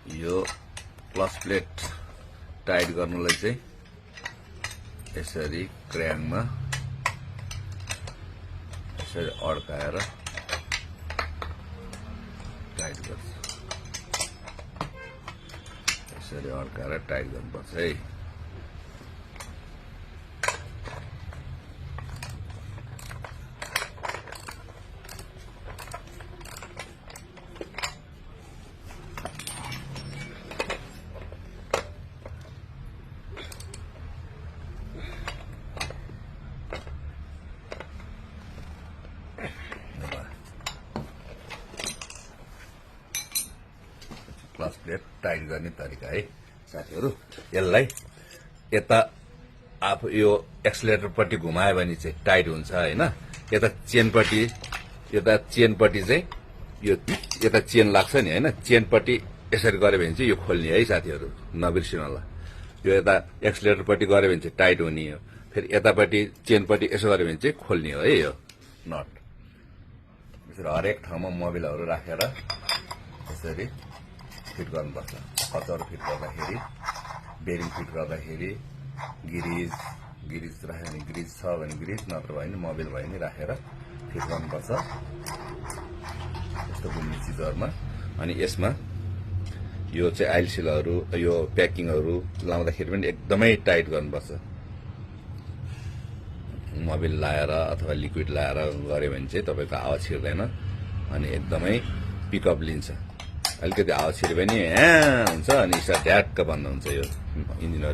यो clutch plate tight गर्नुलाई चाहिँ यसरी क्र्याङमा यसरी अड्काएर टाइट गर्छ। यसरी अड्काएर टाइट गर्नुपर्छ है। क्लच प्लेट टाइट गर्ने तरिका है साथीहरू। यसलाई यता आफू यो एक्सलेटरपट्टि घुमायो भने चाहिँ टाइट हुन्छ हैन। यता चेनपट्टि चाहिँ यो यता चेन लाग्छ नि हैन, चेनपट्टि यसरी गरे भने चाहिँ यो खोल्ने है साथीहरू, नबिर्सिनु होला। यो यता एक्सलेटरपट्टि गरे भने चाहिँ टाइट हुने हो, फेरि यतापट्टि चेनपट्टि यसो गरे भने चाहिँ खोल्ने हो है यो नट। यसरी हरेक ठाउँमा मोबिलहरू राखेर यसरी फिट गर्नुपर्छ। कचरो फिट गर्दाखेरि, बेरिङ फिट गर्दाखेरि, गिरिज राख्यो भने गिरिज छ भने गिरिज, नत्र भयो भने मोबिल भयो भने राखेर फिट गर्नुपर्छ यस्तो घुम्ने चिजहरूमा। अनि यसमा यो चाहिँ आइल सिलहरू, यो प्याकिङहरू लाउँदाखेरि पनि एकदमै टाइट गर्नुपर्छ। मोबिल लाएर अथवा लिक्विड लाएर गऱ्यो भने चाहिँ तपाईँको आवाज छिर्दैन अनि एकदमै पिकअप लिन्छ। अलिकति आवाज छिर्यो भने हुन्छ अनि ढ्याक्क बन्द हुन्छ यो इन्जिन।